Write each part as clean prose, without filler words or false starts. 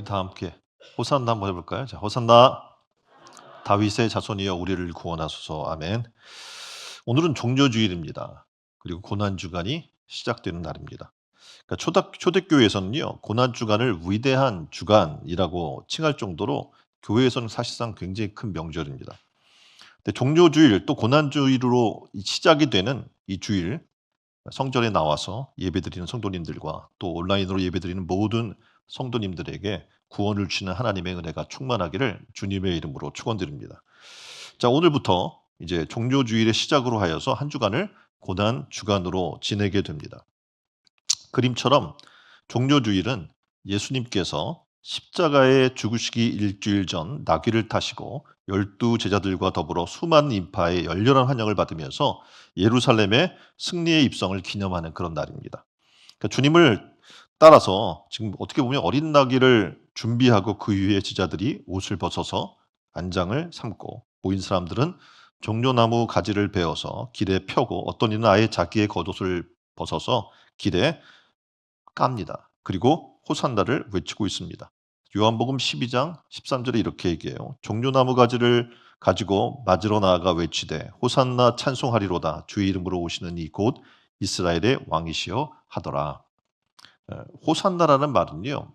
다 함께 호산나 한번 해볼까요? 자, 호산나 다윗의 자손이여 우리를 구원하소서. 아멘. 오늘은 종료주일입니다. 그리고 고난주간이 시작되는 날입니다. 그러니까 초대교회에서는요, 고난주간을 위대한 주간이라고 칭할 정도로 교회에서는 사실상 굉장히 큰 명절입니다. 근데 종료주일 또 고난주일로 시작이 되는 이 주일, 성전에 나와서 예배드리는 성도님들과 또 온라인으로 예배드리는 모든 성도님들에게 구원을 주시는 하나님의 은혜가 충만하기를 주님의 이름으로 축원드립니다. 자, 오늘부터 이제 종료주일의 시작으로 하여서 한 주간을 고난 주간으로 지내게 됩니다. 그림처럼 종료주일은 예수님께서 십자가에 죽으시기 일주일 전 나귀를 타시고 12제자들과 더불어 수많은 인파의 열렬한 환영을 받으면서 예루살렘의 승리의 입성을 기념하는 그런 날입니다. 그러니까 주님을 따라서 지금 어떻게 보면 어린 나귀를 준비하고 그 위에 제자들이 옷을 벗어서 안장을 삼고 모인 사람들은 종려나무 가지를 베어서 길에 펴고 어떤 이는 아예 자기의 겉옷을 벗어서 길에 깝니다. 그리고 호산나를 외치고 있습니다. 요한복음 12장 13절에 이렇게 얘기해요. 종려나무 가지를 가지고 맞으러 나아가 외치되 호산나 찬송하리로다 주의 이름으로 오시는 이 곧 이스라엘의 왕이시여 하더라. 호산나라는 말은요.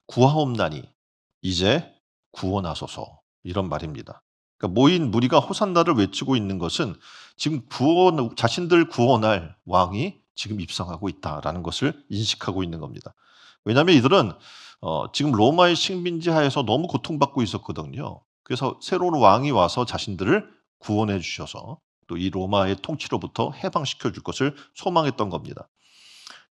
구하옵나니 이제 구원하소서 이런 말입니다. 그러니까 모인 무리가 호산나를 외치고 있는 것은 지금 자신들 구원할 왕이 지금 입성하고 있다라는 것을 인식하고 있는 겁니다. 왜냐하면 이들은 지금 로마의 식민지 하에서 너무 고통받고 있었거든요. 그래서 새로운 왕이 와서 자신들을 구원해 주셔서 또 이 로마의 통치로부터 해방시켜 줄 것을 소망했던 겁니다.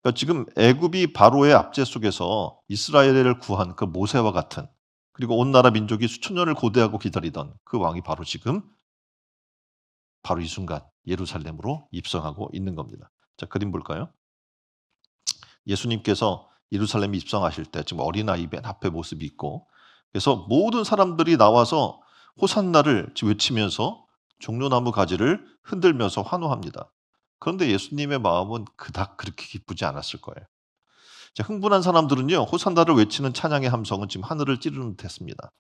그러니까 지금 애굽이 바로의 압제 속에서 이스라엘을 구한 그 모세와 같은 그리고 온 나라 민족이 수천 년을 고대하고 기다리던 그 왕이 바로 이 순간 예루살렘으로 입성하고 있는 겁니다. 자, 그림 볼까요? 예수님께서 예루살렘에 입성하실 때 지금 어린아이 맨 앞에 모습이 있고 그래서 모든 사람들이 나와서 호산나를 외치면서 종려나무 가지를 흔들면서 환호합니다. 그런데 예수님의 마음은 그닥 그렇게 기쁘지 않았을 거예요. 자, 흥분한 사람들은요, 호산나를 외치는 찬양의 함성은 지금 하늘을 찌르는 듯했습니다.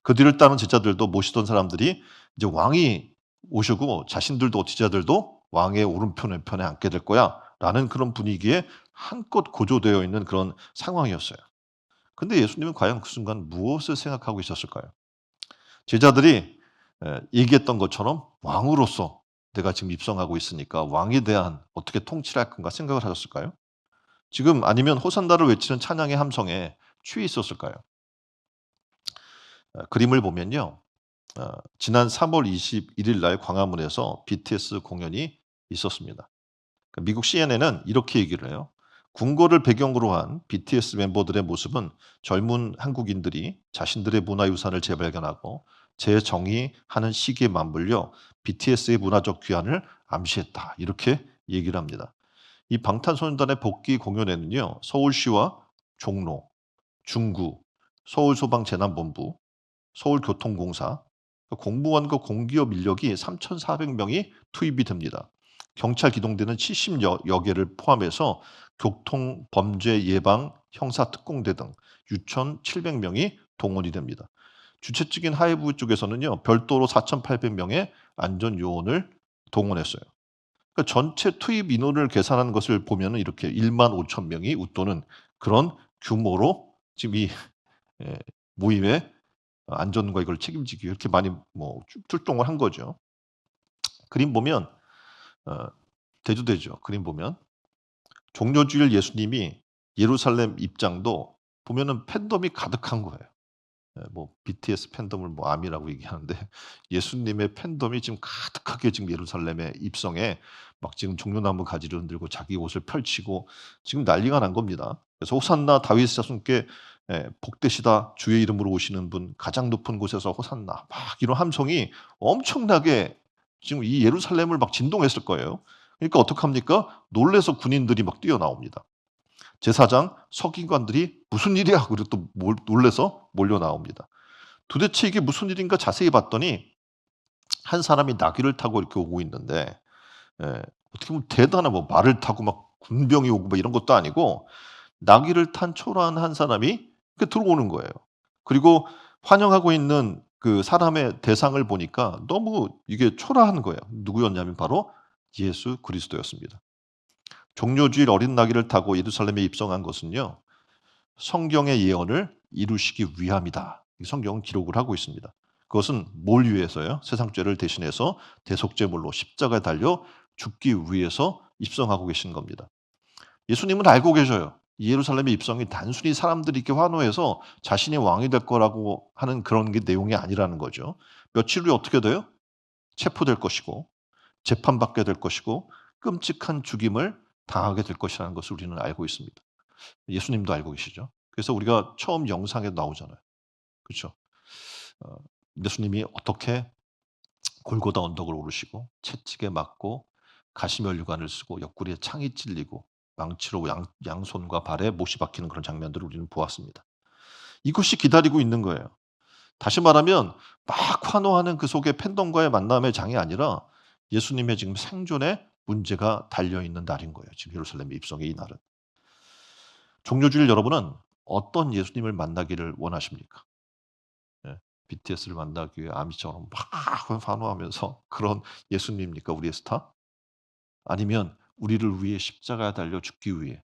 그 뒤를 따른 제자들도 모시던 사람들이 이제 왕이 오시고 자신들도 제자들도 왕의 오른편에 앉게 될 거야라는 그런 분위기에 한껏 고조되어 있는 그런 상황이었어요. 근데 예수님은 과연 그 순간 무엇을 생각하고 있었을까요? 제자들이 얘기했던 것처럼 왕으로서 내가 지금 입성하고 있으니까 왕에 대한 어떻게 통치를 할 건가 생각을 하셨을까요? 지금 아니면 호산나를 외치는 찬양의 함성에 취해 있었을까요? 그림을 보면요. 지난 3월 21일 날 광화문에서 BTS 공연이 있었습니다. 미국 CNN은 이렇게 얘기를 해요. 궁궐을 배경으로 한 BTS 멤버들의 모습은 젊은 한국인들이 자신들의 문화유산을 재발견하고 재정의하는 시기에 맞물려 BTS의 문화적 귀환을 암시했다. 이렇게 얘기를 합니다. 이 방탄소년단의 복귀 공연에는요. 서울시와 종로, 중구, 서울소방재난본부, 서울교통공사, 공무원과 공기업 인력이 3,400명이 투입이 됩니다. 경찰 기동대는 70여 개를 포함해서 교통 범죄 예방 형사 특공대 등 6,700명이 동원이 됩니다. 주최 측인 하이브 쪽에서는요. 별도로 4,800명의 안전 요원을 동원했어요. 그러니까 전체 투입 인원을 계산한 것을 보면은 이렇게 1만 5천 명이 웃도는 그런 규모로 지금 이 예 모임의 안전과 이걸 책임지기 위해 이렇게 많이 뭐 출동을 한 거죠. 그림 보면 어 대두되죠. 그림 보면 종려주일 예수님이 예루살렘 입장도 보면은 팬덤이 가득한 거예요. 뭐 BTS 팬덤을 뭐 아미라고 얘기하는데 예수님의 팬덤이 지금 가득하게 지금 예루살렘에 입성해 막 지금 종려나무 가지를 흔들고 자기 옷을 펼치고 지금 난리가 난 겁니다. 그래서 호산나 다윗의 자손께 복되시다 주의 이름으로 오시는 분 가장 높은 곳에서 호산나 막 이런 함성이 엄청나게 지금 이 예루살렘을 막 진동했을 거예요. 그러니까 어떡합니까? 놀라서 군인들이 막 뛰어나옵니다. 제사장, 서기관들이 "무슨 일이야?" 그리고 또 놀라서 몰려 나옵니다. 도대체 이게 무슨 일인가 자세히 봤더니 한 사람이 나귀를 타고 이렇게 오고 있는데 어떻게 보면 대단한 뭐 말을 타고 막 군병이 오고 뭐 이런 것도 아니고 나귀를 탄 초라한 한 사람이 그 들어오는 거예요. 그리고 환영하고 있는 그 사람의 대상을 보니까 너무 이게 초라한 거예요. 누구였냐면 바로 예수 그리스도였습니다. 종료주일 어린 나귀를 타고 예루살렘에 입성한 것은요. 성경의 예언을 이루시기 위함이다. 이 성경은 기록을 하고 있습니다. 그것은 뭘 위해서요? 세상 죄를 대신해서 대속제물로 십자가에 달려 죽기 위해서 입성하고 계신 겁니다. 예수님은 알고 계셔요. 이 예루살렘의 입성이 단순히 사람들이 이렇게 환호해서 자신이 왕이 될 거라고 하는 그런 게 내용이 아니라는 거죠. 며칠 후에 어떻게 돼요? 체포될 것이고 재판받게 될 것이고 끔찍한 죽임을 당하게 될 것이라는 것을 우리는 알고 있습니다. 예수님도 알고 계시죠. 그래서 우리가 처음 영상에 나오잖아요. 그렇죠? 어, 예수님이 어떻게 골고다 언덕을 오르시고 채찍에 맞고 가시면류관을 쓰고 옆구리에 창이 찔리고 망치로 양손과 발에 못이 박히는 그런 장면들을 우리는 보았습니다. 이것이 기다리고 있는 거예요. 다시 말하면 막 환호하는 그 속에 팬덤과의 만남의 장이 아니라 예수님의 지금 생존에 문제가 달려있는 날인 거예요. 지금 예루살렘의 입성의 이 날은. 종료주일 여러분은 어떤 예수님을 만나기를 원하십니까? 예. BTS를 만나기 위해 아미처럼 막 환호하면서 그런 예수님입니까? 우리의 스타? 아니면 우리를 위해 십자가에 달려 죽기 위해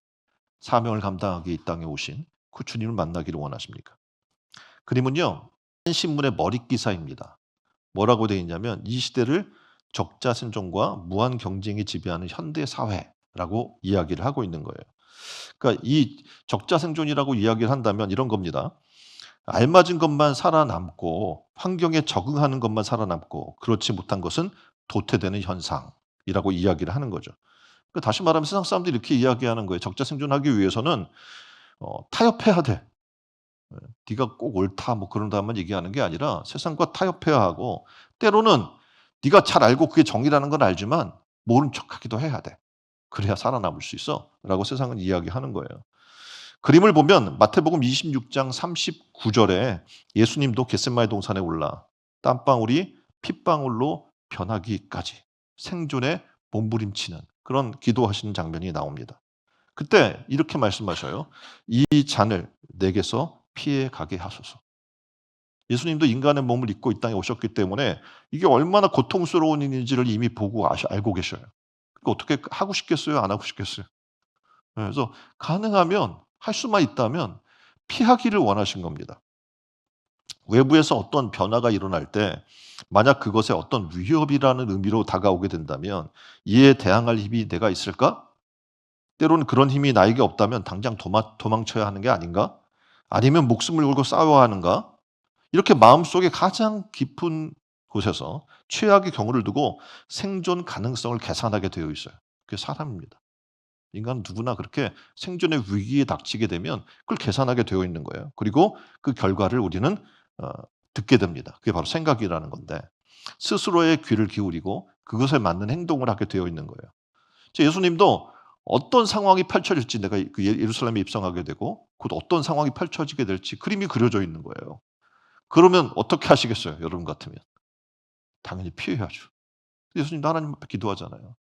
사명을 감당하기 이 땅에 오신 그 주님을 만나기를 원하십니까? 그림은요. 한 신문의 머릿 기사입니다. 뭐라고 되어 있냐면 이 시대를 적자생존과 무한 경쟁이 지배하는 현대 사회라고 이야기를 하고 있는 거예요. 그러니까 이 적자생존이라고 이야기를 한다면 이런 겁니다. 알맞은 것만 살아남고 환경에 적응하는 것만 살아남고 그렇지 못한 것은 도태되는 현상이라고 이야기를 하는 거죠. 그러니까 다시 말하면 세상 사람들이 이렇게 이야기하는 거예요. 적자생존하기 위해서는 타협해야 돼. 예. 네가 꼭 옳다 뭐 그런다만 얘기하는 게 아니라 세상과 타협해야 하고 때로는 네가 잘 알고 그게 정의라는 건 알지만 모른 척하기도 해야 돼. 그래야 살아남을 수 있어라고 세상은 이야기하는 거예요. 그림을 보면 마태복음 26장 39절에 예수님도 겟세마네 동산에 올라 땀방울이 핏방울로 변하기까지 생존에 몸부림치는 그런 기도하시는 장면이 나옵니다. 그때 이렇게 말씀하셔요. "이 잔을 내게서 피해 가게 하소서." 예수님도 인간의 몸을 입고 이 땅에 오셨기 때문에 이게 얼마나 고통스러운 일인지를 이미 보고 알고 계셔요. 그러니까 어떻게 하고 싶겠어요? 안 하고 싶겠어요? 예, 그래서 가능하면 할 수만 있다면 피하기를 원하신 겁니다. 외부에서 어떤 변화가 일어날 때 만약 그것에 어떤 위협이라는 의미로 다가오게 된다면 이에 대항할 힘이 내가 있을까? 때로는 그런 힘이 나에게 없다면 당장 도망쳐야 하는 게 아닌가? 아니면 목숨을 걸고 싸워야 하는가? 이렇게 마음속에 가장 깊은 곳에서 최악의 경우를 두고 생존 가능성을 계산하게 되어 있어요. 그게 사람입니다. 인간은 누구나 그렇게 생존의 위기에 닥치게 되면 그걸 계산하게 되어 있는 거예요. 그리고 그 결과를 우리는 어 듣게 됩니다. 그게 바로 생각이라는 건데 스스로의 귀를 기울이고 그것에 맞는 행동을 하게 되어 있는 거예요. 예수님도 어떤 상황이 펼쳐질지 내가 그 예루살렘에 입성하게 되고 곧 어떤 상황이 펼쳐지게 될지 그림이 그려져 있는 거예요. 그러면 어떻게 하시겠어요? 여러분 같으면? 당연히 피해야죠. 예수님도 하나님 앞에 기도하잖아요.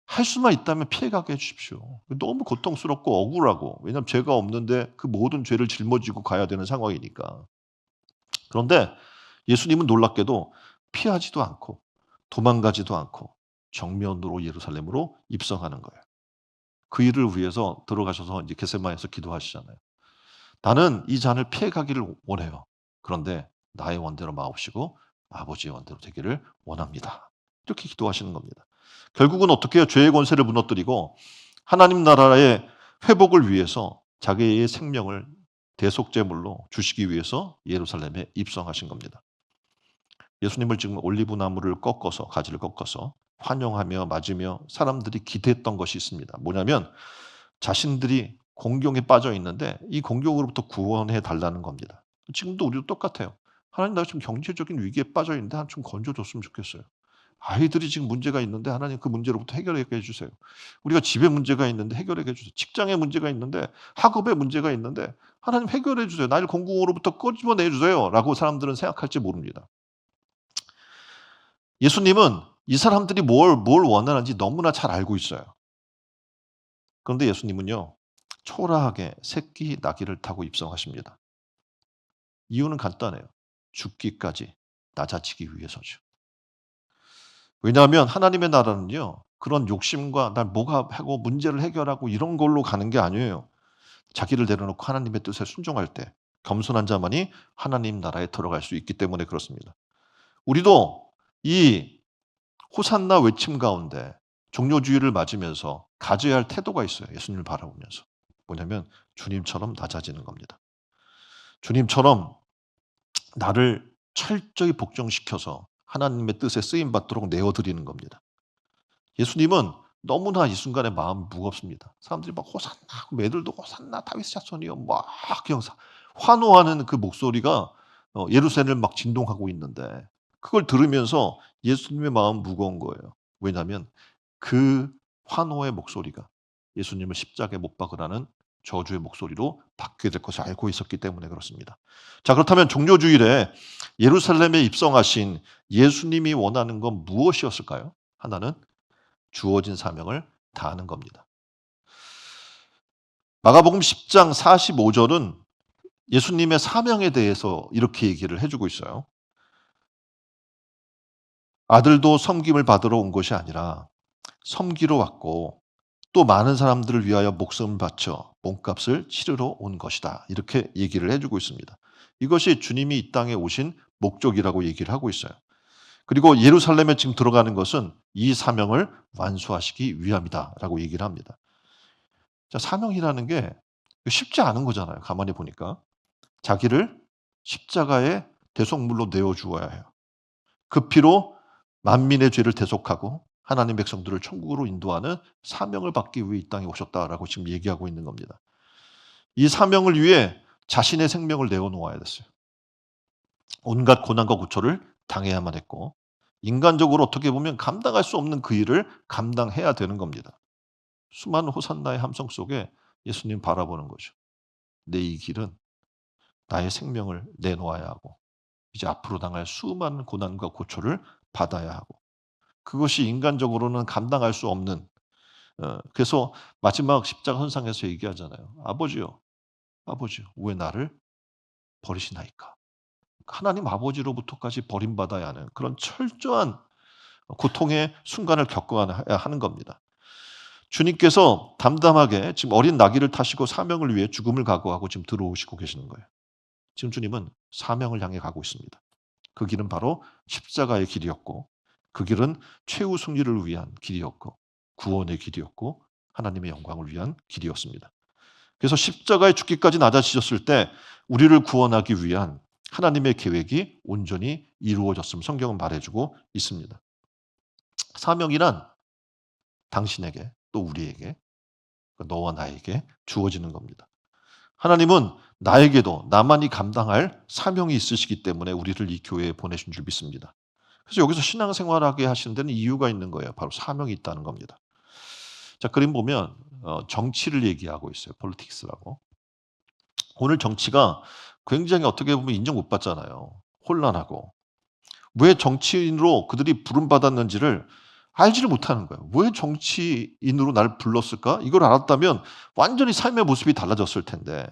할 수만 있다면 피해가게 해 주십시오. 너무 고통스럽고 억울하고 왜냐하면 죄가 없는데 그 모든 죄를 짊어지고 가야 되는 상황이니까. 그런데 예수님은 놀랍게도 피하지도 않고 도망가지도 않고 정면으로 예루살렘으로 입성하는 거예요. 그 일을 위해서 들어가셔서 이제 겟세마네에서 기도하시잖아요. "나는 이 잔을 피해 가기를 원해요. 그런데 나의 원대로 마옵시고 아버지의 원대로 되기를 원합니다." 이렇게 기도하시는 겁니다. 결국은 어떻게 해요? 죄의 권세를 무너뜨리고 하나님 나라의 회복을 위해서 자기의 생명을 대속제물로 주시기 위해서 예루살렘에 입성하신 겁니다. 예수님을 지금 올리브 나무를 꺾어서 가지를 꺾어서 환영하며 맞으며 사람들이 기대했던 것이 있습니다. 뭐냐면 자신들이 공경에 빠져 있는데 이 공경으로부터 구원해 달라는 겁니다. 지금도 우리도 똑같아요. 하나님 나 지금 경제적인 위기에 빠져 있는데 좀 건져 줬으면 좋겠어요. 아이들이 지금 문제가 있는데 하나님 그 문제로부터 해결하게 해 주세요. 우리가 집에 문제가 있는데 해결해 주세요. 직장에 문제가 있는데 학업에 문제가 있는데 하나님 해결해 주세요. 나를 공공으로부터 끄집어내 주세요라고 사람들은 생각할지 모릅니다. 예수님은 이 사람들이 뭘 원하는지 너무나 잘 알고 있어요. 그런데 예수님은요. 초라하게 새끼 나귀를 타고 입성하십니다. 이유는 간단해요. 죽기까지 낮아지기 위해서죠. 왜냐하면 하나님의 나라는요. 그런 욕심과 난 뭐가 하고 문제를 해결하고 이런 걸로 가는 게 아니에요. 자기를 내려놓고 하나님의 뜻에 순종할 때 겸손한 자만이 하나님 나라에 들어갈 수 있기 때문에 그렇습니다. 우리도 이 호산나 외침 가운데 종료주의를 맞으면서 가져야 할 태도가 있어요. 예수님을 바라보면서. 뭐냐면 주님처럼 낮아지는 겁니다. 주님처럼 나를 철저히 복종시켜서 하나님의 뜻에 쓰임 받도록 내어드리는 겁니다. 예수님은 너무나 이 순간에 마음이 무겁습니다. 사람들이 막 호산나, 매들도 호산나, 다윗의 자손이여 막 그냥 환호하는 그 목소리가 예루살렘을 막 진동하고 있는데 그걸 들으면서 예수님의 마음 무거운 거예요. 왜냐하면 그 환호의 목소리가 예수님을 십자가에 못 박으라는 저주의 목소리로 바뀌게 될 것을 알고 있었기 때문에 그렇습니다. 자, 그렇다면 종료주일에 예루살렘에 입성하신 예수님이 원하는 건 무엇이었을까요? 하나는 주어진 사명을 다하는 겁니다. 마가복음 10장 45절은 예수님의 사명에 대해서 이렇게 얘기를 해주고 있어요. 아들도 섬김을 받으러 온 것이 아니라 섬기러 왔고 또 많은 사람들을 위하여 목숨을 바쳐 몸값을 치르러 온 것이다. 이렇게 얘기를 해주고 있습니다. 이것이 주님이 이 땅에 오신 목적이라고 얘기를 하고 있어요. 그리고 예루살렘에 지금 들어가는 것은 이 사명을 완수하시기 위함이다라고 얘기를 합니다. 자, 사명이라는 게 쉽지 않은 거잖아요. 가만히 보니까. 자기를 십자가에 대속물로 내어 주어야 해요. 그 피로 만민의 죄를 대속하고 하나님 백성들을 천국으로 인도하는 사명을 받기 위해 이 땅에 오셨다라고 지금 얘기하고 있는 겁니다. 이 사명을 위해 자신의 생명을 내어놓아야 됐어요. 온갖 고난과 고초를 당해야만 했고 인간적으로 어떻게 보면 감당할 수 없는 그 일을 감당해야 되는 겁니다. 수많은 호산나의 함성 속에 예수님 바라보는 거죠. 내 이 길은 나의 생명을 내놓아야 하고 이제 앞으로 당할 수많은 고난과 고초를 받아야 하고 그것이 인간적으로는 감당할 수 없는 그래서 마지막 십자가 헌상에서 얘기하잖아요. 아버지요. 아버지요. 왜 나를 버리시나이까. 하나님 아버지로부터까지 버림받아야 하는 그런 철저한 고통의 순간을 겪어야 하는 겁니다. 주님께서 담담하게 지금 어린 나귀를 타시고 사명을 위해 죽음을 각오하고 지금 들어오시고 계시는 거예요. 지금 주님은 사명을 향해 가고 있습니다. 그 길은 바로 십자가의 길이었고 그 길은 최후 승리를 위한 길이었고 구원의 길이었고 하나님의 영광을 위한 길이었습니다. 그래서 십자가에 죽기까지 낮아지셨을 때 우리를 구원하기 위한 하나님의 계획이 온전히 이루어졌음을 성경은 말해주고 있습니다. 사명이란 당신에게 또 우리에게 너와 나에게 주어지는 겁니다. 하나님은 나에게도 나만이 감당할 사명이 있으시기 때문에 우리를 이 교회에 보내신 줄 믿습니다. 그래서 여기서 신앙생활하게 하시는 데는 이유가 있는 거예요. 바로 사명이 있다는 겁니다. 자, 그림 보면 정치를 얘기하고 있어요. 폴리틱스라고. 오늘 정치가 굉장히 어떻게 보면 인정 못 받잖아요. 혼란하고. 왜 정치인으로 그들이 부름받았는지를 알지를 못하는 거예요. 왜 정치인으로 날 불렀을까? 이걸 알았다면 완전히 삶의 모습이 달라졌을 텐데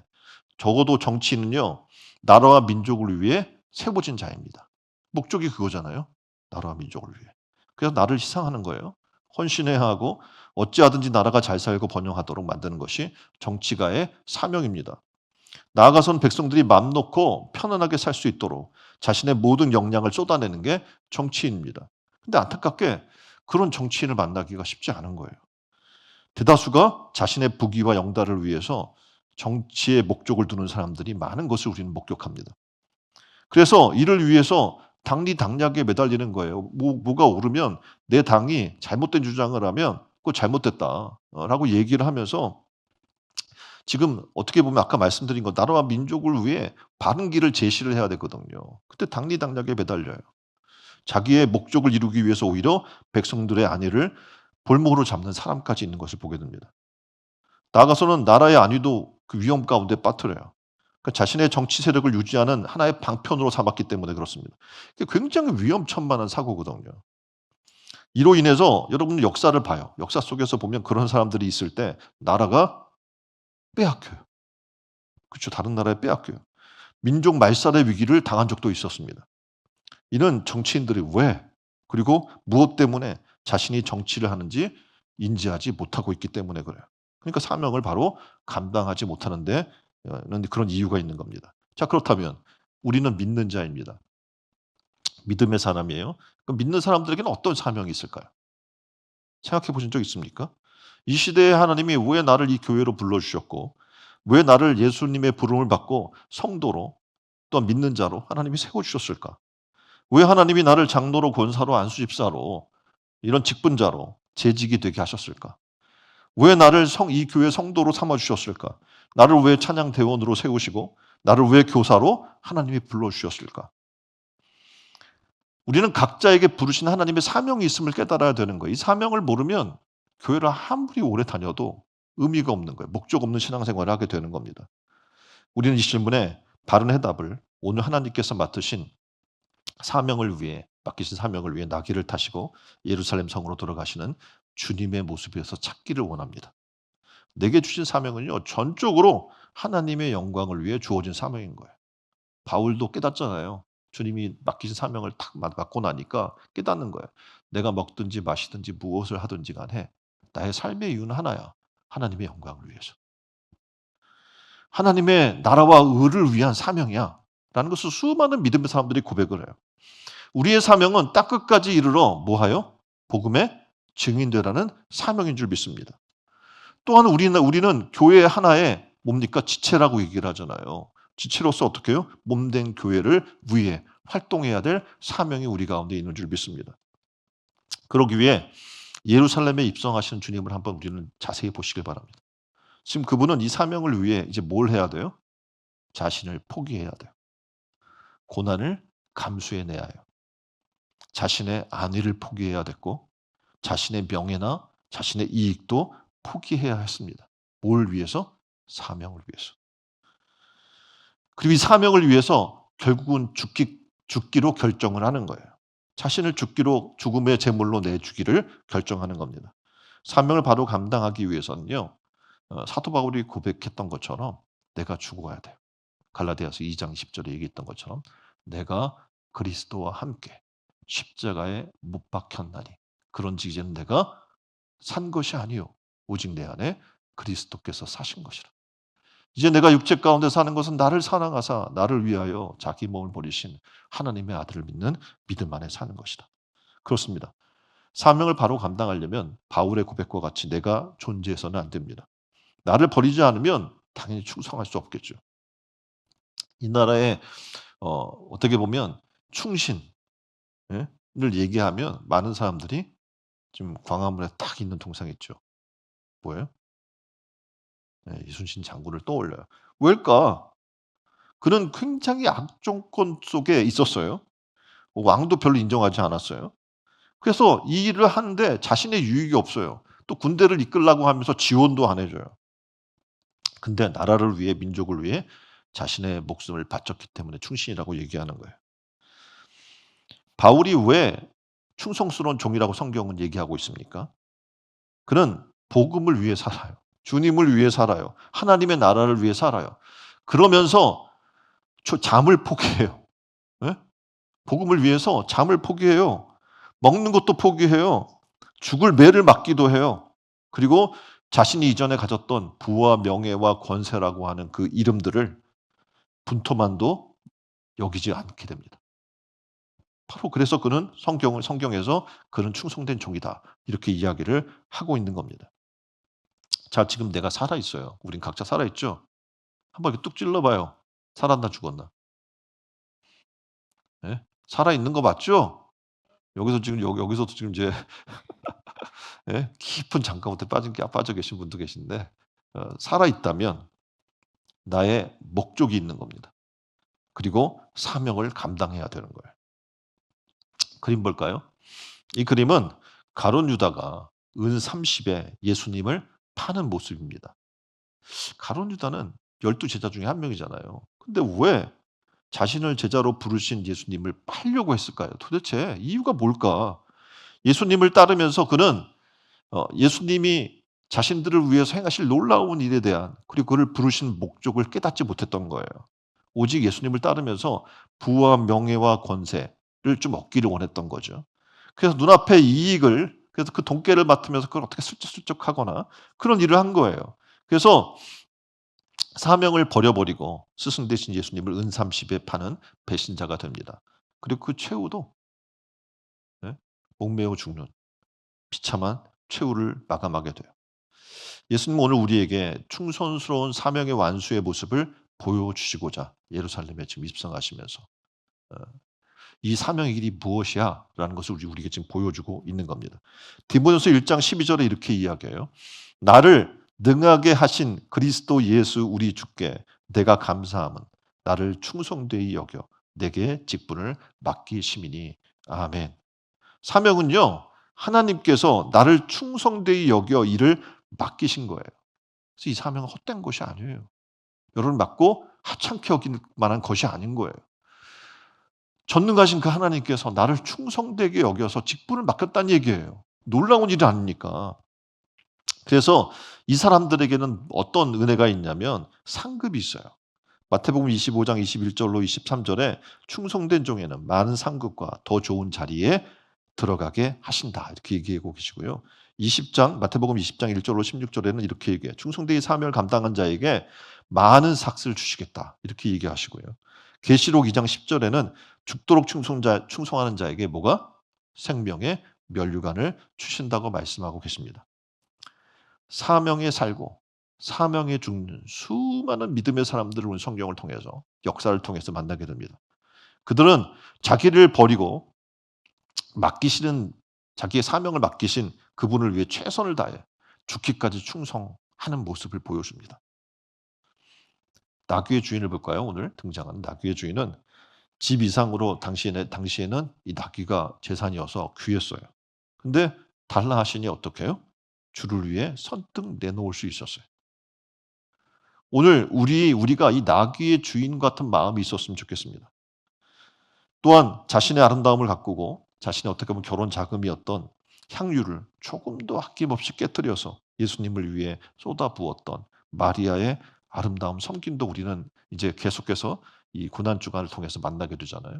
적어도 정치인은요. 나라와 민족을 위해 세워진 자입니다. 목적이 그거잖아요. 나라와 민족을 위해. 그래서 나를 희생하는 거예요. 헌신해야 하고 어찌하든지 나라가 잘 살고 번영하도록 만드는 것이 정치가의 사명입니다. 나아가선 백성들이 맘 놓고 편안하게 살 수 있도록 자신의 모든 역량을 쏟아내는 게 정치인입니다. 근데 안타깝게 그런 정치인을 만나기가 쉽지 않은 거예요. 대다수가 자신의 부귀와 영달을 위해서 정치의 목적을 두는 사람들이 많은 것을 우리는 목격합니다. 그래서 이를 위해서 당리당략에 매달리는 거예요. 뭐가 오르면 내 당이 잘못된 주장을 하면 그거 잘못됐다라고 얘기를 하면서 지금 어떻게 보면 아까 말씀드린 것 나라와 민족을 위해 바른 길을 제시를 해야 되거든요. 그때 당리당략에 매달려요. 자기의 목적을 이루기 위해서 오히려 백성들의 안위를 볼모로 잡는 사람까지 있는 것을 보게 됩니다. 나아가서는 나라의 안위도 그 위험 가운데 빠뜨려요. 그러니까 자신의 정치 세력을 유지하는 하나의 방편으로 삼았기 때문에 그렇습니다. 이게 굉장히 위험천만한 사고거든요. 이로 인해서 여러분 역사를 봐요. 역사 속에서 보면 그런 사람들이 있을 때 나라가 빼앗겨요. 그렇죠. 다른 나라에 빼앗겨요. 민족 말살의 위기를 당한 적도 있었습니다. 이는 정치인들이 왜 그리고 무엇 때문에 자신이 정치를 하는지 인지하지 못하고 있기 때문에 그래요. 그러니까 사명을 바로 감당하지 못하는데 그런 이유가 있는 겁니다. 자, 그렇다면 우리는 믿는 자입니다. 믿음의 사람이에요. 그럼 믿는 사람들에게는 어떤 사명이 있을까요? 생각해 보신 적 있습니까? 이 시대에 하나님이 왜 나를 이 교회로 불러주셨고 왜 나를 예수님의 부름을 받고 성도로 또 믿는 자로 하나님이 세워주셨을까? 왜 하나님이 나를 장로로 권사로 안수집사로 이런 직분자로 재직이 되게 하셨을까? 왜 나를 이 교회 성도로 삼아주셨을까? 나를 왜 찬양 대원으로 세우시고 나를 왜 교사로 하나님이 불러주셨을까? 우리는 각자에게 부르신 하나님의 사명이 있음을 깨달아야 되는 거예요. 이 사명을 모르면 교회를 아무리 오래 다녀도 의미가 없는 거예요. 목적 없는 신앙생활을 하게 되는 겁니다. 우리는 이 질문에 바른 해답을 오늘 하나님께서 맡으신 사명을 위해 맡기신 사명을 위해 나귀를 타시고 예루살렘 성으로 돌아가시는 주님의 모습에서 찾기를 원합니다. 내게 주신 사명은요, 전적으로 하나님의 영광을 위해 주어진 사명인 거예요. 바울도 깨닫잖아요. 주님이 맡기신 사명을 탁 맡고 나니까 깨닫는 거예요. 내가 먹든지 마시든지 무엇을 하든지 간에 나의 삶의 이유는 하나야. 하나님의 영광을 위해서. 하나님의 나라와 의를 위한 사명이야. 라는 것을 수많은 믿음의 사람들이 고백을 해요. 우리의 사명은 딱 끝까지 이르러 뭐하여? 복음의 증인되라는 사명인 줄 믿습니다. 또한 우리는 교회 하나의 뭡니까? 지체라고 얘기를 하잖아요. 지체로서 어떻게 해요? 몸된 교회를 위해 활동해야 될 사명이 우리 가운데 있는 줄 믿습니다. 그러기 위해 예루살렘에 입성하시는 주님을 한번 우리는 자세히 보시길 바랍니다. 지금 그분은 이 사명을 위해 이제 뭘 해야 돼요? 자신을 포기해야 돼요. 고난을 감수해내야 해요. 자신의 안위를 포기해야 됐고 자신의 명예나 자신의 이익도 포기해야 했습니다. 뭘 위해서? 사명을 위해서. 그리고 이 사명을 위해서 결국은 죽기로 결정을 하는 거예요. 자신을 죽음의 제물로 내주기를 결정하는 겁니다. 사명을 바로 감당하기 위해서는요. 사도 바울이 고백했던 것처럼 내가 죽어야 돼요. 갈라디아서 2장 10절에 얘기했던 것처럼 내가 그리스도와 함께 십자가에 못 박혔나니 그런즉 이제는 내가 산 것이 아니요 오직 내 안에 그리스도께서 사신 것이라. 이제 내가 육체 가운데 사는 것은 나를 사랑하사 나를 위하여 자기 몸을 버리신 하나님의 아들을 믿는 믿음 안에 사는 것이다. 그렇습니다. 사명을 바로 감당하려면 바울의 고백과 같이 내가 존재해서는 안 됩니다. 나를 버리지 않으면 당연히 충성할 수 없겠죠. 이 나라에 어떻게 보면 충신을 얘기하면 많은 사람들이 지금 광화문에 딱 있는 동상 있죠. 뭐예요? 네, 이순신 장군을 떠올려요. 왜일까? 그는 굉장히 악정권 속에 있었어요. 왕도 별로 인정하지 않았어요. 그래서 이 일을 하는데 자신의 유익이 없어요. 또 군대를 이끌라고 하면서 지원도 안 해줘요. 근데 나라를 위해 민족을 위해 자신의 목숨을 바쳤기 때문에 충신이라고 얘기하는 거예요. 바울이 왜 충성스러운 종이라고 성경은 얘기하고 있습니까? 그는 복음을 위해 살아요. 주님을 위해 살아요. 하나님의 나라를 위해 살아요. 그러면서 잠을 포기해요. 네? 복음을 위해서 잠을 포기해요. 먹는 것도 포기해요. 죽을 매를 맞기도 해요. 그리고 자신이 이전에 가졌던 부와 명예와 권세라고 하는 그 이름들을 분토만도 여기지 않게 됩니다. 바로 그래서 그는 성경에서 그는 충성된 종이다. 이렇게 이야기를 하고 있는 겁니다. 자, 지금 내가 살아있어요. 우린 각자 살아있죠? 한번 이렇게 뚝 찔러봐요. 살았나 죽었나? 네? 살아있는 거 맞죠? 여기서도 지금 이제 예? 깊은 잠깐부터 빠져 계신 분도 계신데 살아있다면 나의 목적이 있는 겁니다. 그리고 사명을 감당해야 되는 거예요. 그림 볼까요? 이 그림은 가룟 유다가 은 30에 예수님을 파는 모습입니다. 가룟 유다는 12제자 중에 한 명이잖아요. 근데 왜 자신을 제자로 부르신 예수님을 팔려고 했을까요? 도대체 이유가 뭘까? 예수님을 따르면서 그는 예수님이 자신들을 위해서 행하실 놀라운 일에 대한 그리고 그를 부르신 목적을 깨닫지 못했던 거예요. 오직 예수님을 따르면서 부와 명예와 권세를 좀 얻기를 원했던 거죠. 그래서 눈앞의 이익을 그래서 그 돈깨를 맡으면서 그걸 어떻게 슬쩍슬쩍 하거나 그런 일을 한 거예요. 그래서 사명을 버려버리고 스승 되신 예수님을 은삼십에 파는 배신자가 됩니다. 그리고 그 최후도 예, 목매어 죽는 비참한 최후를 마감하게 돼요. 예수님은 오늘 우리에게 충성스러운 사명의 완수의 모습을 보여주시고자 예루살렘에 지금 입성하시면서 어, 이 사명의 길이 무엇이야? 라는 것을 우리에게 지금 보여주고 있는 겁니다. 디모데후서 1장 12절에 이렇게 이야기해요. 나를 능하게 하신 그리스도 예수 우리 주께 내가 감사함은 나를 충성되이 여겨 내게 직분을 맡기심이니. 아멘. 사명은요, 하나님께서 나를 충성되이 여겨 일을 맡기신 거예요. 그래서 이 사명은 헛된 것이 아니에요. 여러분 맡고 하찮게 여길 만한 것이 아닌 거예요. 전능하신 그 하나님께서 나를 충성되게 여겨서 직분을 맡겼다는 얘기예요. 놀라운 일이 아닙니까? 그래서 이 사람들에게는 어떤 은혜가 있냐면 상급이 있어요. 마태복음 25장 21절로 23절에 충성된 종에는 많은 상급과 더 좋은 자리에 들어가게 하신다. 이렇게 얘기하고 계시고요. 20장 마태복음 20장 1절로 16절에는 이렇게 얘기해요. 충성되이 사명을 감당한 자에게 많은 삭스를 주시겠다. 이렇게 얘기하시고요. 계시록 2장 10절에는 죽도록 충성하는 자에게 뭐가? 생명의 면류관을 주신다고 말씀하고 계십니다. 사명에 살고 사명에 죽는 수많은 믿음의 사람들을 오늘 성경을 통해서 역사를 통해서 만나게 됩니다. 그들은 자기를 버리고 맡기시는 자기의 사명을 맡기신 그분을 위해 최선을 다해 죽기까지 충성하는 모습을 보여줍니다. 나귀의 주인을 볼까요? 오늘 등장하는 나귀의 주인은 집 이상으로 당시에는 이 나귀가 재산이어서 귀했어요. 근데 달라 하시니 어떻게 해요? 주를 위해 선뜻 내놓을 수 있었어요. 오늘 우리가 이 나귀의 주인 같은 마음이 있었으면 좋겠습니다. 또한 자신의 아름다움을 가꾸고 자신의 어떻게 보면 결혼 자금이었던 향유를 조금도 아낌없이 깨뜨려서 예수님을 위해 쏟아부었던 마리아의 아름다움 섬김도 우리는 이제 계속해서 이 고난주간을 통해서 만나게 되잖아요.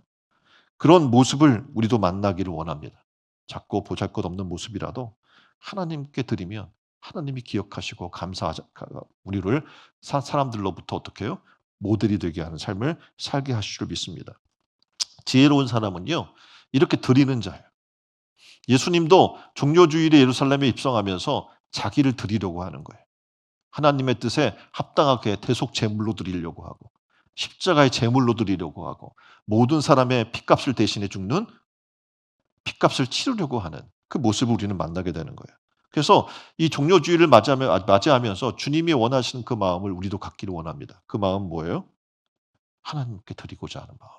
그런 모습을 우리도 만나기를 원합니다. 작고 보잘것없는 모습이라도 하나님께 드리면 하나님이 기억하시고 감사하자 우리를 사람들로부터 어떻게 해요? 모델이 되게 하는 삶을 살게 하실 줄 믿습니다. 지혜로운 사람은요, 이렇게 드리는 자예요. 예수님도 종료주일에 예루살렘에 입성하면서 자기를 드리려고 하는 거예요. 하나님의 뜻에 합당하게 대속 제물로 드리려고 하고 십자가의 제물로 드리려고 하고 모든 사람의 핏값을 대신해 죽는 핏값을 치르려고 하는 그 모습을 우리는 만나게 되는 거예요. 그래서 이 종료주일을 맞이하면서 주님이 원하시는 그 마음을 우리도 갖기를 원합니다. 그 마음은 뭐예요? 하나님께 드리고자 하는 마음.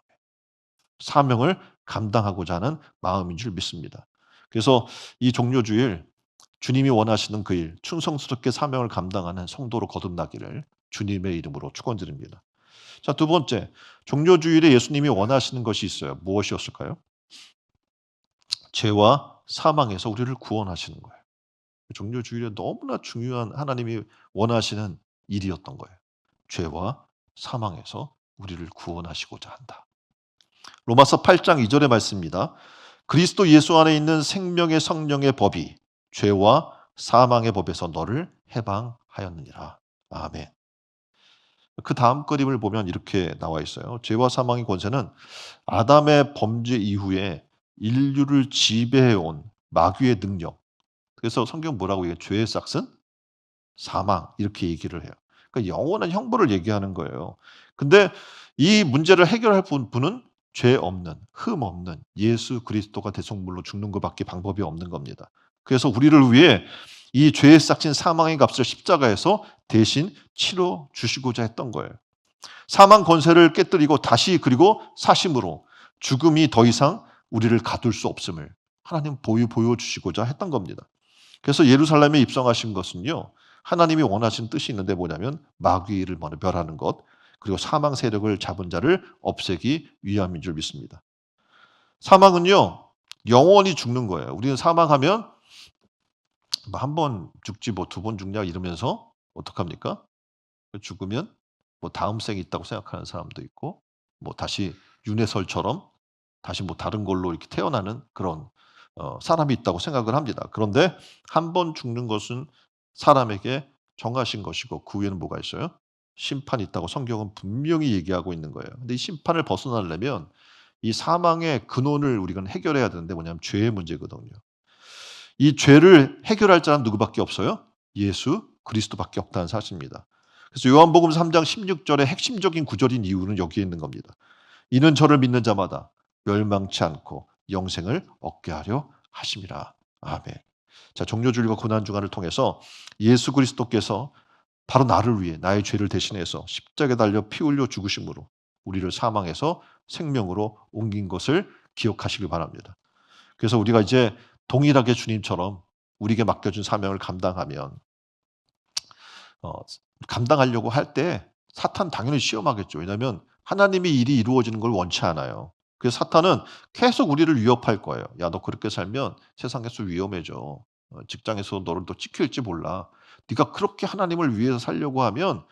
사명을 감당하고자 하는 마음인 줄 믿습니다. 그래서 이 종료주일 주님이 원하시는 그 일, 충성스럽게 사명을 감당하는 성도로 거듭나기를 주님의 이름으로 축원드립니다. 자, 두 번째, 종료주일에 예수님이 원하시는 것이 있어요. 무엇이었을까요? 죄와 사망에서 우리를 구원하시는 거예요. 종료주일에 너무나 중요한 하나님이 원하시는 일이었던 거예요. 죄와 사망에서 우리를 구원하시고자 한다. 로마서 8장 2절의 말씀입니다. 그리스도 예수 안에 있는 생명의 성령의 법이 죄와 사망의 법에서 너를 해방하였느니라. 아멘. 그 다음 그림을 보면 이렇게 나와 있어요. 죄와 사망의 권세는 아담의 범죄 이후에 인류를 지배해온 마귀의 능력. 그래서 성경 뭐라고 얘기해요? 죄의 싹은 사망 이렇게 얘기를 해요. 그러니까 영원한 형벌을 얘기하는 거예요. 근데 이 문제를 해결할 분은 죄 없는, 흠 없는 예수 그리스도가 대속물로 죽는 것밖에 방법이 없는 겁니다. 그래서 우리를 위해 이 죄의 싹진 사망의 값을 십자가에서 대신 치러 주시고자 했던 거예요. 사망 권세를 깨뜨리고 다시 그리고 사심으로 죽음이 더 이상 우리를 가둘 수 없음을 하나님 보여주시고자 했던 겁니다. 그래서 예루살렘에 입성하신 것은요, 하나님이 원하신 뜻이 있는데 뭐냐면 마귀를 멸하는 것, 그리고 사망 세력을 잡은 자를 없애기 위함인 줄 믿습니다. 사망은요, 영원히 죽는 거예요. 우리는 사망하면 한 번 죽지 뭐 두 번 죽냐 이러면서 어떡합니까? 죽으면 뭐 다음 생이 있다고 생각하는 사람도 있고 뭐 다시 윤회설처럼 다시 뭐 다른 걸로 이렇게 태어나는 그런 사람이 있다고 생각을 합니다. 그런데 한 번 죽는 것은 사람에게 정하신 것이고 그 후에는 뭐가 있어요? 심판이 있다고 성경은 분명히 얘기하고 있는 거예요. 근데 이 심판을 벗어나려면 이 사망의 근원을 우리가 해결해야 되는데 뭐냐면 죄의 문제거든요. 이 죄를 해결할 자는 누구밖에 없어요? 예수 그리스도밖에 없다는 사실입니다. 그래서 요한복음 3장 16 절의 핵심적인 구절인 이유는 여기에 있는 겁니다. 이는 저를 믿는 자마다 멸망치 않고 영생을 얻게 하려 하심이라. 아멘. 자, 종료주일과 고난주간을 통해서 예수 그리스도께서 바로 나를 위해 나의 죄를 대신해서 십자가에 달려 피 흘려 죽으심으로 우리를 사망에서 생명으로 옮긴 것을 기억하시길 바랍니다. 그래서 우리가 이제 동일하게 주님처럼 우리에게 맡겨준 사명을 감당하면 어 감당하려고 할 때 사탄 당연히 시험하겠죠. 왜냐하면 하나님의 일이 이루어지는 걸 원치 않아요. 그래서 사탄은 계속 우리를 위협할 거예요. "야 너 그렇게 살면 세상에서 위험해져. 직장에서 너를 또 찍힐지 몰라. 네가 그렇게 하나님을 위해서 살려고 하면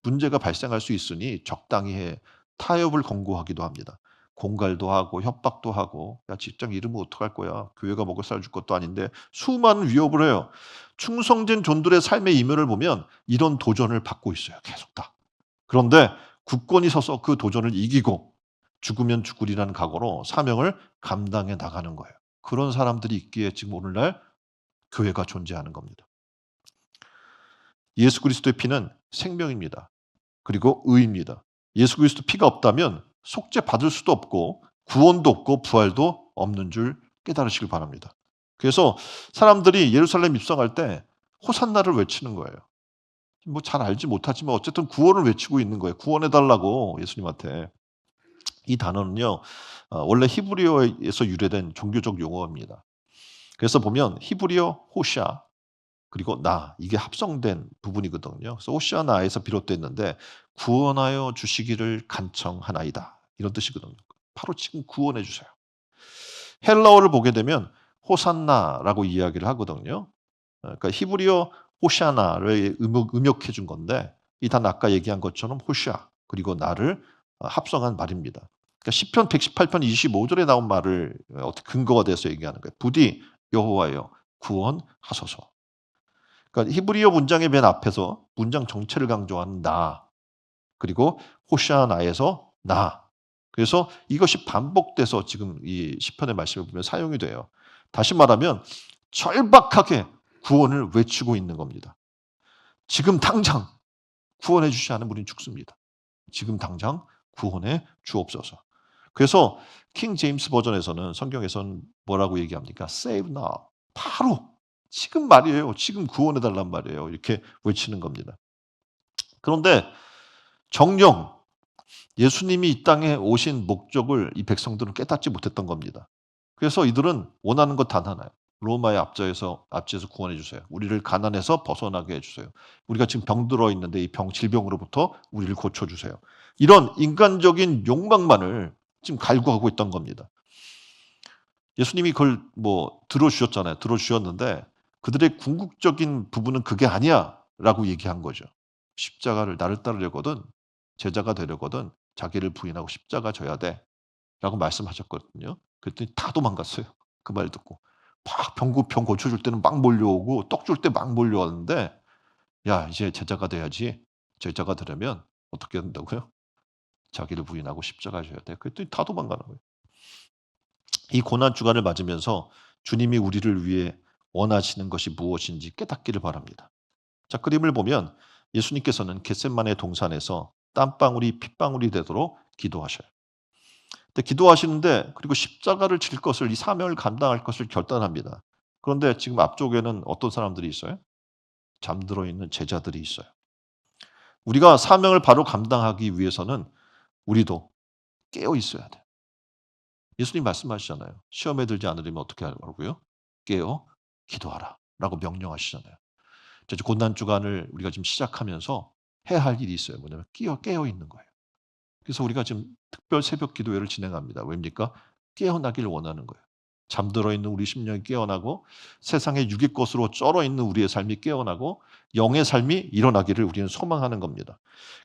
문제가 발생할 수 있으니 적당히 해." 타협을 권고하기도 합니다. 공갈도 하고 협박도 하고 "야 직장 잃으면 어떡할 거야. 교회가 먹여 살릴 것도 아닌데." 수많은 위협을 해요. 충성된 존들의 삶의 이면을 보면 이런 도전을 받고 있어요, 계속 다. 그런데 굳건히 서서 그 도전을 이기고 죽으면 죽으리라는 각오로 사명을 감당해 나가는 거예요. 그런 사람들이 있기에 지금 오늘날 교회가 존재하는 겁니다. 예수 그리스도의 피는 생명입니다. 그리고 의입니다. 예수 그리스도 피가 없다면 속죄 받을 수도 없고 구원도 없고 부활도 없는 줄 깨달으시길 바랍니다. 그래서 사람들이 예루살렘 입성할 때 호산나를 외치는 거예요. 뭐 잘 알지 못하지만 어쨌든 구원을 외치고 있는 거예요. 구원해 달라고 예수님한테. 이 단어는요. 원래 히브리어에서 유래된 종교적 용어입니다. 그래서 보면 히브리어 호샤 그리고 나 이게 합성된 부분이거든요. 그래서 호시아나에서 비롯됐는데 구원하여 주시기를 간청하나이다. 이런 뜻이거든요. 바로 지금 구원해 주세요. 헬라어를 보게 되면 호산나라고 이야기를 하거든요. 그러니까 히브리어 호샤나를 음역해 준 건데 이 단 아까 얘기한 것처럼 호샤 그리고 나를 합성한 말입니다. 그러니까 시편 118편 25 절에 나온 말을 어떻게 근거가 돼서 얘기하는 거예요. 부디 여호와여 구원하소서. 그러니까 히브리어 문장의 맨 앞에서 문장 정체를 강조하는 나 그리고 호샤나에서 나. 그래서 이것이 반복돼서 지금 이 시편의 말씀을 보면 사용이 돼요. 다시 말하면 절박하게 구원을 외치고 있는 겁니다. 지금 당장 구원해 주시 않으면 우리는 죽습니다. 지금 당장 구원해 주옵소서. 그래서 킹 제임스 버전에서는 성경에서는 뭐라고 얘기합니까? Save now. 바로 지금 말이에요. 지금 구원해 달란 말이에요. 이렇게 외치는 겁니다. 그런데 정녕 예수님이 이 땅에 오신 목적을 이 백성들은 깨닫지 못했던 겁니다. 그래서 이들은 원하는 것 단 하나예요. 로마의 압제에서 구원해 주세요. 우리를 가난에서 벗어나게 해 주세요. 우리가 지금 병들어 있는데 이 질병으로부터 우리를 고쳐 주세요. 이런 인간적인 욕망만을 지금 갈구하고 있던 겁니다. 예수님이 그걸 뭐 들어주셨잖아요. 들어주셨는데 그들의 궁극적인 부분은 그게 아니야라고 얘기한 거죠. 십자가를 나를 따르려거든 제자가 되려거든 자기를 부인하고 십자가 져야 돼라고 말씀하셨거든요. 그랬더니 다 도망갔어요. 그 말 듣고. 막 병 고쳐줄 때는 막 몰려오고 떡 줄 때 막 몰려왔는데 야 이제 제자가 돼야지. 제자가 되려면 어떻게 된다고요? 자기를 부인하고 십자가 져야 돼. 그랬더니 다 도망가는 거예요. 이 고난 주간을 맞으면서 주님이 우리를 위해 원하시는 것이 무엇인지 깨닫기를 바랍니다. 자, 그림을 보면 예수님께서는 겟셋마네 동산에서 땀방울이 핏방울이 되도록 기도하셔요. 근데 기도하시는데 그리고 십자가를 질 것을 이 사명을 감당할 것을 결단합니다. 그런데 지금 앞쪽에는 어떤 사람들이 있어요? 잠들어 있는 제자들이 있어요. 우리가 사명을 바로 감당하기 위해서는 우리도 깨어 있어야 돼요. 예수님 말씀하시잖아요. 시험에 들지 않으려면 어떻게 하라고요? 깨어 기도하라 라고 명령하시잖아요. 이제 고난 주간을 우리가 지금 시작하면서 해야 할 일이 있어요. 뭐냐면 깨어 있는 거예요. 그래서 우리가 지금 특별 새벽 기도회를 진행합니다. 왜입니까? 깨어나기를 원하는 거예요. 잠들어 있는 우리 심령이 깨어나고 세상의 육의 것으로 쩔어 있는 우리의 삶이 깨어나고 영의 삶이 일어나기를 우리는 소망하는 겁니다.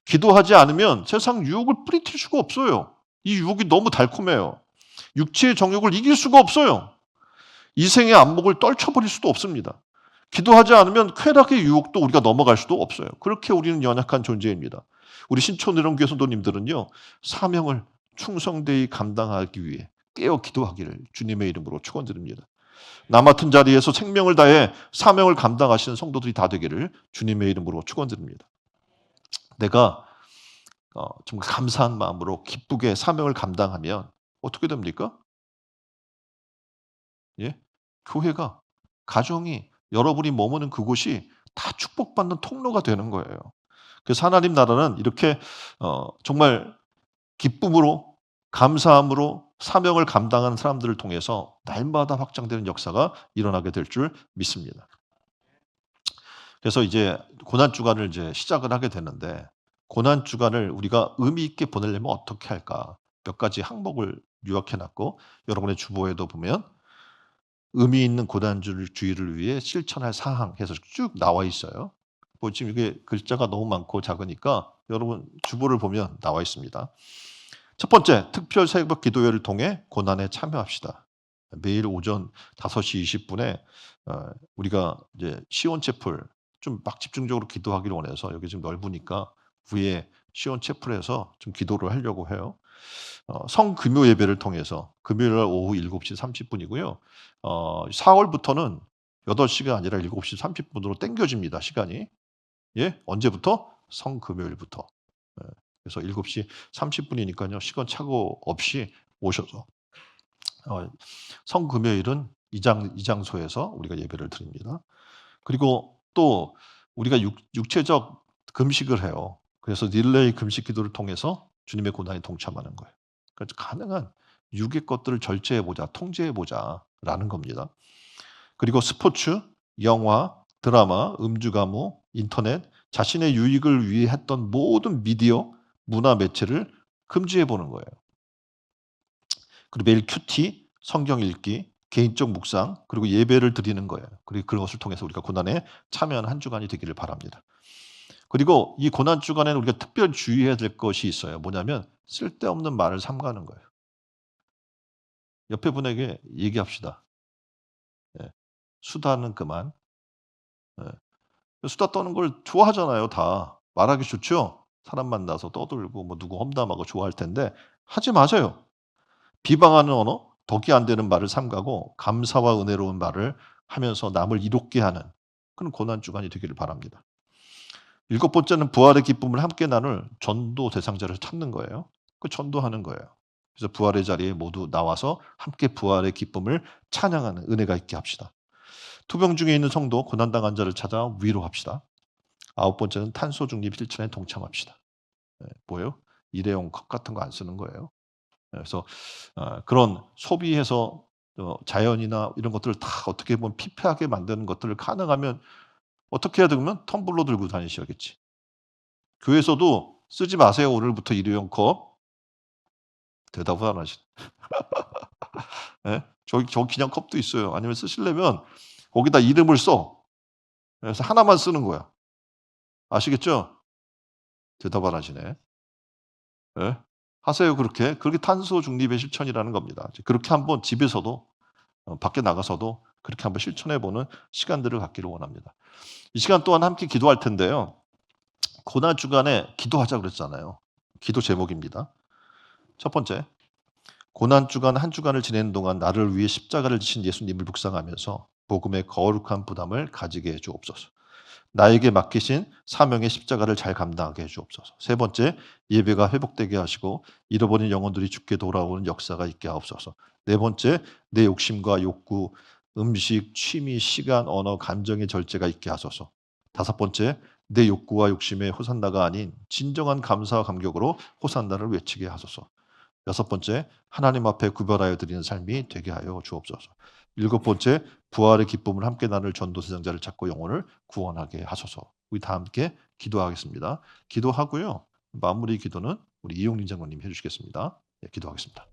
기도하지 않으면 세상 유혹을 뿌리칠 수가 없어요. 이 유혹이 너무 달콤해요. 육체의 정욕을 이길 수가 없어요. 이생의 안목을 떨쳐버릴 수도 없습니다. 기도하지 않으면 쾌락의 유혹도 우리가 넘어갈 수도 없어요. 그렇게 우리는 연약한 존재입니다. 우리 신촌의령교회 성도님들은요, 사명을 충성되이 감당하기 위해 깨어 기도하기를 주님의 이름으로 축원드립니다. 나 맡은 자리에서 생명을 다해 사명을 감당하시는 성도들이 다 되기를 주님의 이름으로 축원드립니다. 내가 정말 감사한 마음으로 기쁘게 사명을 감당하면 어떻게 됩니까? 예? 교회가, 가정이, 여러분이 머무는 그곳이 다 축복받는 통로가 되는 거예요. 그래서 하나님 나라는 이렇게 정말 기쁨으로, 감사함으로 사명을 감당하는 사람들을 통해서 날마다 확장되는 역사가 일어나게 될 줄 믿습니다. 그래서 이제 고난 주간을 이제 시작을 하게 되는데, 고난 주간을 우리가 의미 있게 보내려면 어떻게 할까? 몇 가지 항목을 요약해 놨고, 여러분의 주보에도 보면 의미 있는 고난주의를 위해 실천할 사항 해서 쭉 나와 있어요. 뭐 지금 이게 글자가 너무 많고 작으니까 여러분 주보를 보면 나와 있습니다. 첫 번째, 특별 새벽 기도회를 통해 고난에 참여합시다. 매일 오전 5시 20분에 우리가 이제 시온채플 좀 막 집중적으로 기도하기를 원해서 여기 지금 넓으니까 위에 시온채플에서 좀 기도를 하려고 해요. 성금요 예배를 통해서 금요일 날 오후 7시 30분이고요. 4월부터는 8시가 아니라 7시 30분으로 당겨집니다, 시간이. 예? 언제부터? 성금요일부터. 예. 그래서 7시 30분이니까요. 시간 착오 없이 오셔서 성금요일은 이 장소에서 우리가 예배를 드립니다. 그리고 또 우리가 육체적 금식을 해요. 그래서 릴레이 금식 기도를 통해서 주님의 고난에 동참하는 거예요. 그래서 가능한 육의 것들을 절제해 보자, 통제해 보자라는 겁니다. 그리고 스포츠, 영화, 드라마, 음주 가무, 인터넷, 자신의 유익을 위해 했던 모든 미디어, 문화 매체를 금지해 보는 거예요. 그리고 매일 큐티, 성경 읽기, 개인적 묵상, 그리고 예배를 드리는 거예요. 그리고 그것을 통해서 우리가 고난에 참여하는 한 주간이 되기를 바랍니다. 그리고 이 고난 주간에는 우리가 특별 주의해야 될 것이 있어요. 뭐냐면 쓸데없는 말을 삼가는 거예요. 옆에 분에게 얘기합시다. 예. 수다는 그만. 예. 수다 떠는 걸 좋아하잖아요, 다. 말하기 좋죠? 사람 만나서 떠들고 뭐 누구 험담하고 좋아할 텐데 하지 마세요. 비방하는 언어, 덕이 안 되는 말을 삼가고 감사와 은혜로운 말을 하면서 남을 이롭게 하는 그런 고난 주간이 되기를 바랍니다. 7번째는 부활의 기쁨을 함께 나눌 전도 대상자를 찾는 거예요. 그 전도하는 거예요. 그래서 부활의 자리에 모두 나와서 함께 부활의 기쁨을 찬양하는 은혜가 있게 합시다. 투병 중에 있는 성도, 고난당한 자를 찾아 위로합시다. 9번째는 탄소 중립 실천에 동참합시다. 뭐예요? 일회용 컵 같은 거 안 쓰는 거예요. 그래서 그런 소비해서 자연이나 이런 것들을 다 어떻게 보면 피폐하게 만드는 것들을 가능하면 어떻게 해야 되면 텀블러 들고 다니셔야겠지. 교회에서도 쓰지 마세요. 오늘부터 일회용 컵. 대답을 안 하시네. 예? 저 그냥 컵도 있어요. 아니면 쓰시려면 거기다 이름을 써. 그래서 하나만 쓰는 거야. 아시겠죠? 대답 안 하시네. 예? 하세요 그렇게. 그렇게 탄소 중립의 실천이라는 겁니다. 그렇게 한번 집에서도 밖에 나가서도 그렇게 한번 실천해 보는 시간들을 갖기를 원합니다. 이 시간 동안 함께 기도할 텐데요. 고난 주간에 기도하자 그랬잖아요. 기도 제목입니다. 첫 번째, 고난 주간 한 주간을 지내는 동안 나를 위해 십자가를 지신 예수님을 묵상하면서 복음의 거룩한 부담을 가지게 해 주옵소서. 나에게 맡기신 사명의 십자가를 잘 감당하게 해 주옵소서. 세 번째, 예배가 회복되게 하시고 잃어버린 영혼들이 주께 돌아오는 역사가 있게 하옵소서. 네 번째, 내 욕심과 욕구, 음식, 취미, 시간, 언어, 감정의 절제가 있게 하소서. 다섯 번째, 내 욕구와 욕심의 호산나가 아닌 진정한 감사와 감격으로 호산나를 외치게 하소서. 여섯 번째, 하나님 앞에 구별하여 드리는 삶이 되게 하여 주옵소서. 일곱 번째, 부활의 기쁨을 함께 나눌 전도 대상자를 찾고 영혼을 구원하게 하소서. 우리 다 함께 기도하겠습니다. 기도하고요. 마무리 기도는 우리 이용린 장로님이 해주시겠습니다. 네, 기도하겠습니다.